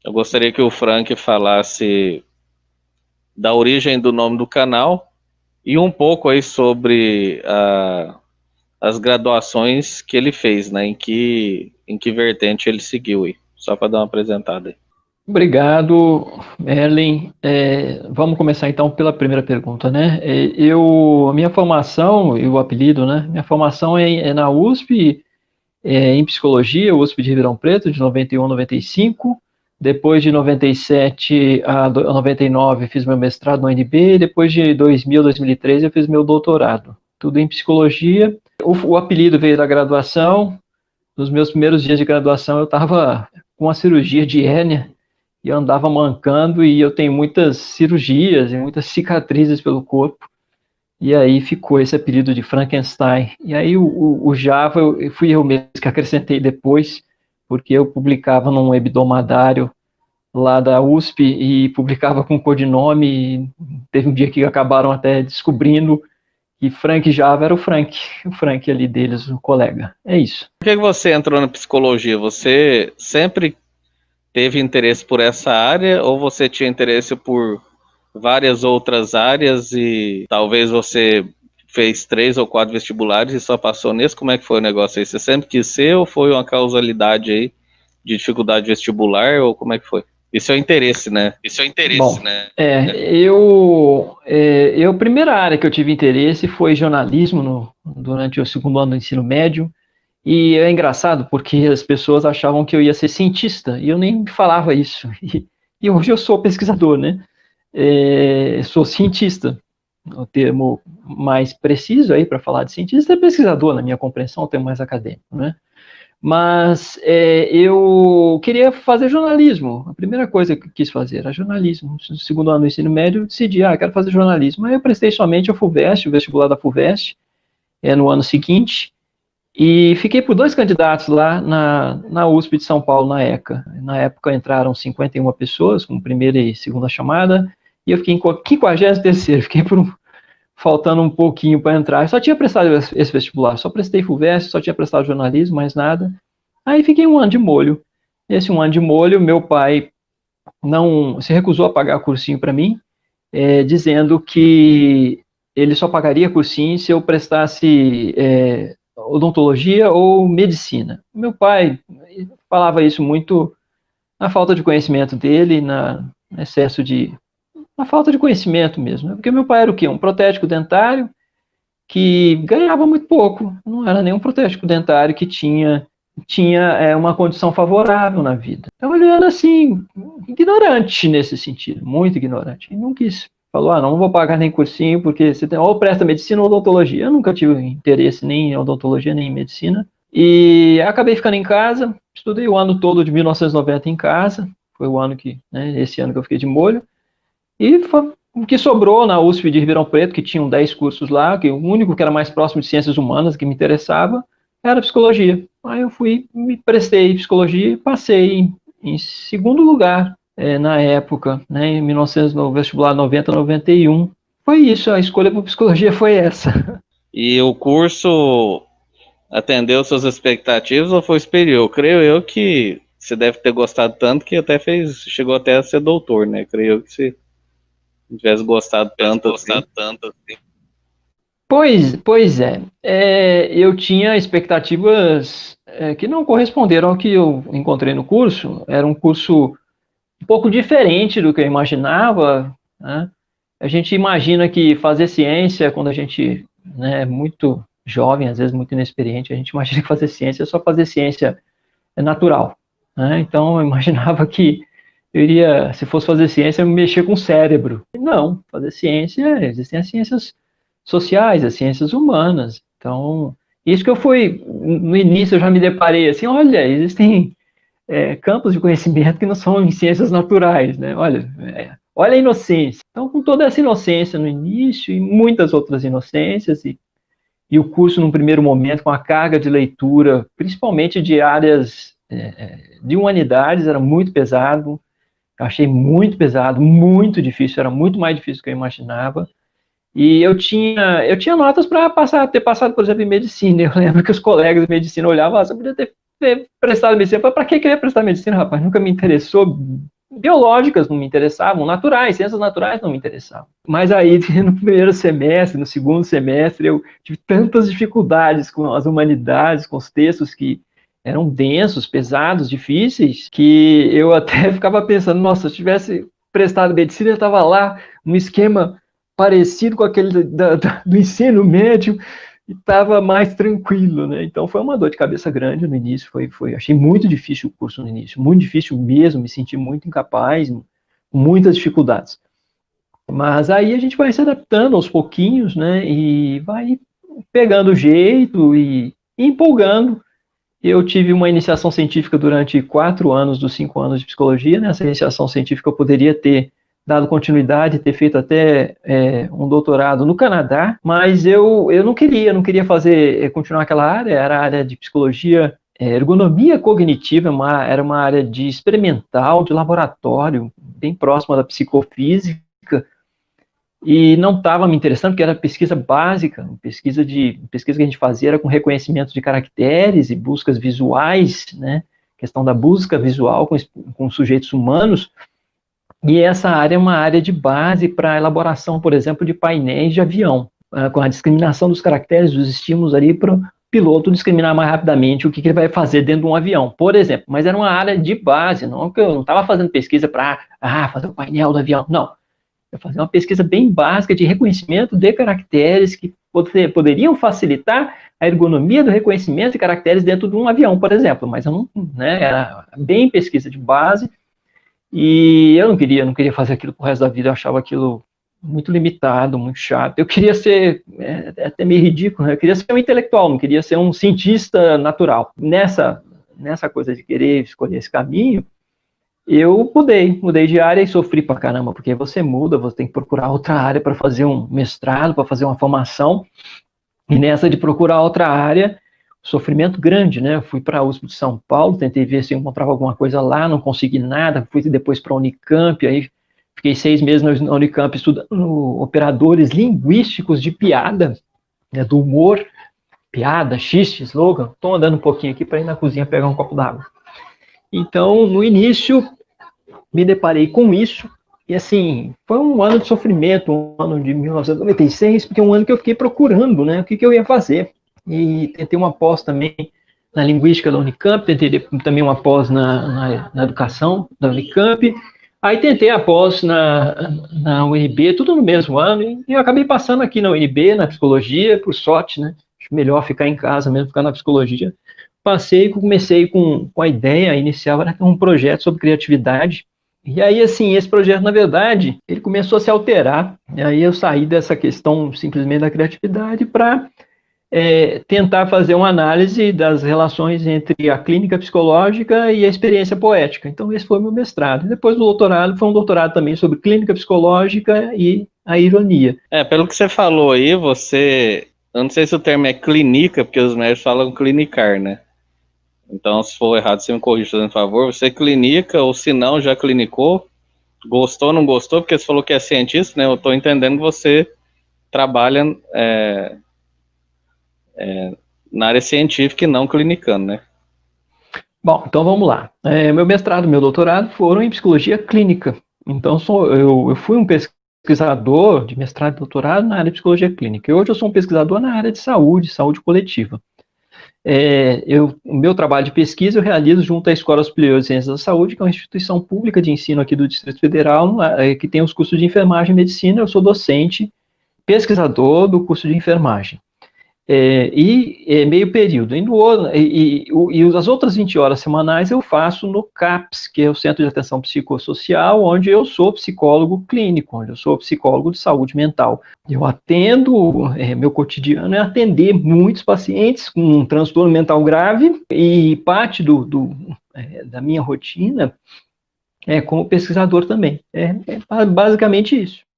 Eu gostaria que o Frank falasse da origem do nome do canal e um pouco aí sobre as graduações que ele fez, né? Em que vertente ele seguiu aí. Só para dar uma apresentada aí. Obrigado, Merlin. Vamos começar então pela primeira pergunta, né? Minha formação e o apelido, né? Minha formação é na USP, em psicologia, USP de Ribeirão Preto, de 91 a 95. Depois de 97 a 99 fiz meu mestrado no UNB, e depois de 2000 a 2003 eu fiz meu doutorado. Tudo em psicologia. O apelido veio da graduação. Nos meus primeiros dias de graduação eu estava com uma cirurgia de hérnia e eu andava mancando, e eu tenho muitas cirurgias e muitas cicatrizes pelo corpo, e aí ficou esse apelido de Frankenstein. E aí o Java fui eu mesmo que acrescentei depois, porque eu publicava num hebdomadário lá da USP e publicava com codinome, e teve um dia que acabaram até descobrindo que Frank Java era o Frank ali deles, o colega. É isso. Por que você entrou na psicologia? Você sempre teve interesse por essa área ou você tinha interesse por várias outras áreas e talvez você fez 3 ou 4 vestibulares e só passou nesse? Como é que foi o negócio aí? Você sempre quis ser ou foi uma causalidade aí de dificuldade vestibular ou como é que foi? Isso é o interesse, né? Isso é o interesse, Bom, né? a primeira área que eu tive interesse foi jornalismo durante o segundo ano do ensino médio. E é engraçado porque as pessoas achavam que eu ia ser cientista, e eu nem falava isso. E hoje eu sou pesquisador, né? Sou cientista. O termo mais preciso aí para falar de cientista é pesquisador, na minha compreensão, o termo mais acadêmico, né? Mas eu queria fazer jornalismo. A primeira coisa que eu quis fazer era jornalismo. No segundo ano do ensino médio, eu decidi, quero fazer jornalismo. Aí eu prestei somente a FUVEST, o vestibular da FUVEST, no ano seguinte. E fiquei por 2 candidatos lá na USP de São Paulo, na ECA. Na época entraram 51 pessoas, com primeira e segunda chamada, e eu fiquei em 53º, faltando um pouquinho para entrar. Eu só tinha prestado esse vestibular, só prestei FUVEST, só tinha prestado jornalismo, mais nada. Aí fiquei um ano de molho. Esse um ano de molho, meu pai não se recusou a pagar cursinho para mim, dizendo que ele só pagaria cursinho se eu prestasse odontologia ou medicina. Meu pai falava isso muito na falta de conhecimento dele, na falta de conhecimento mesmo, né? Porque meu pai era o quê? Um protético dentário que ganhava muito pouco, não era nenhum protético dentário que tinha uma condição favorável na vida. Então ele era assim, ignorante nesse sentido, muito ignorante. E não quis. Falou, não vou pagar nem cursinho, porque você tem ou presta medicina ou odontologia. Eu nunca tive interesse nem em odontologia, nem em medicina. E acabei ficando em casa, estudei o ano todo de 1990 em casa, foi o ano esse ano que eu fiquei de molho. E foi o que sobrou na USP de Ribeirão Preto, que tinham 10 cursos lá, que o único que era mais próximo de ciências humanas, que me interessava, era psicologia. Aí eu me prestei psicologia e passei em segundo lugar na época, em 1900, no vestibular 90, 91. Foi isso, a escolha por psicologia foi essa. E o curso atendeu suas expectativas ou foi superior? Creio eu que você deve ter gostado tanto que chegou até a ser doutor, né? Creio eu que você tivesse gostado tanto assim. Pois é. Eu tinha expectativas que não corresponderam ao que eu encontrei no curso. Era um curso um pouco diferente do que eu imaginava, né? A gente imagina que fazer ciência, quando a gente é muito jovem, às vezes muito inexperiente, a gente imagina que fazer ciência é só fazer ciência natural, né? Então eu imaginava que eu iria, se fosse fazer ciência, mexer com o cérebro. Não, fazer ciência, existem as ciências sociais, as ciências humanas. Então, isso que no início eu já me deparei assim, olha, existem campos de conhecimento que não são em ciências naturais, né? Olha a inocência. Então, com toda essa inocência no início e muitas outras inocências, e o curso, num primeiro momento, com a carga de leitura, principalmente de áreas de humanidades, era muito pesado. Eu achei muito pesado, muito difícil, era muito mais difícil do que eu imaginava. E eu tinha notas para ter passado, por exemplo, em medicina. Eu lembro que os colegas de medicina olhavam, você podia ter ter prestado medicina. Para que eu ia prestar medicina, rapaz? Nunca me interessou. Biológicas não me interessavam, naturais, ciências naturais não me interessavam. Mas aí, no primeiro semestre, no segundo semestre, eu tive tantas dificuldades com as humanidades, com os textos que eram densos, pesados, difíceis, que eu até ficava pensando, nossa, se eu tivesse prestado medicina, eu estava lá, num esquema parecido com aquele do ensino médio, e estava mais tranquilo, né? Então foi uma dor de cabeça grande no início, achei muito difícil o curso no início, muito difícil mesmo, me senti muito incapaz, com muitas dificuldades. Mas aí a gente vai se adaptando aos pouquinhos, né? E vai pegando o jeito e empolgando. Eu tive uma iniciação científica durante 4 anos dos 5 anos de psicologia. Nessa iniciação científica eu poderia ter dado continuidade, ter feito até um doutorado no Canadá, mas eu não queria fazer, continuar aquela área, era a área de psicologia, ergonomia cognitiva, era uma área de experimental, de laboratório, bem próxima da psicofísica, e não estava me interessando, porque era pesquisa básica, pesquisa que a gente fazia era com reconhecimento de caracteres e buscas visuais, né, questão da busca visual com sujeitos humanos. E essa área é uma área de base para a elaboração, por exemplo, de painéis de avião, com a discriminação dos caracteres, dos estímulos ali para o piloto discriminar mais rapidamente o que ele vai fazer dentro de um avião, por exemplo. Mas era uma área de base, não que eu não estava fazendo pesquisa para fazer o painel do avião, não. Eu fazia uma pesquisa bem básica de reconhecimento de caracteres que poderiam facilitar a ergonomia do reconhecimento de caracteres dentro de um avião, por exemplo. Mas eu não, né, era bem pesquisa de base. E eu não queria fazer aquilo pro resto da vida, eu achava aquilo muito limitado, muito chato. Eu queria ser, até meio ridículo, né? Eu queria ser um intelectual, não queria ser um cientista natural. Nessa coisa de querer escolher esse caminho, eu mudei de área e sofri pra caramba, porque você muda, você tem que procurar outra área para fazer um mestrado, para fazer uma formação, e nessa de procurar outra área, sofrimento grande, né? Eu fui para a USP de São Paulo, tentei ver se eu encontrava alguma coisa lá, não consegui nada, fui depois para a Unicamp, aí fiquei 6 meses na Unicamp estudando operadores linguísticos de piada, né, do humor, piada, xiste, slogan. Estou andando um pouquinho aqui para ir na cozinha pegar um copo d'água. Então, no início, me deparei com isso, e assim, foi um ano de sofrimento, um ano de 1996, porque é um ano que eu fiquei procurando, né, o que eu ia fazer. E tentei uma pós também na linguística da Unicamp, tentei também uma pós na educação da Unicamp, aí tentei a pós na UNB, tudo no mesmo ano, e eu acabei passando aqui na UNB, na psicologia, por sorte, né, acho melhor ficar em casa mesmo, ficar na psicologia. Passei e comecei com a ideia inicial, era um projeto sobre criatividade, e aí, assim, esse projeto, na verdade, ele começou a se alterar, e aí eu saí dessa questão simplesmente da criatividade para tentar fazer uma análise das relações entre a clínica psicológica e a experiência poética. Então, esse foi o meu mestrado. Depois do doutorado, foi um doutorado também sobre clínica psicológica e a ironia. Pelo que você falou aí, eu não sei se o termo é clínica, porque os médicos falam clinicar, né? Então, se for errado, você me corrige, por favor. Você clinica, ou se não, já clinicou? Gostou, não gostou? Porque você falou que é cientista, né? Eu estou entendendo que você trabalha na área científica e não clinicando, né? Bom, então vamos lá. Meu mestrado e meu doutorado foram em psicologia clínica. Então, eu fui um pesquisador de mestrado e doutorado na área de psicologia clínica. E hoje eu sou um pesquisador na área de saúde coletiva. O meu trabalho de pesquisa eu realizo junto à Escola Superior de Ciências da Saúde, que é uma instituição pública de ensino aqui do Distrito Federal, que tem os cursos de enfermagem e medicina. Eu sou docente, pesquisador do curso de enfermagem. Meio período. E as outras 20 horas semanais eu faço no CAPS, que é o Centro de Atenção Psicossocial, onde eu sou psicólogo clínico, onde eu sou psicólogo de saúde mental. Eu atendo, meu cotidiano é atender muitos pacientes com um transtorno mental grave, e parte da minha rotina é como pesquisador também. É basicamente isso.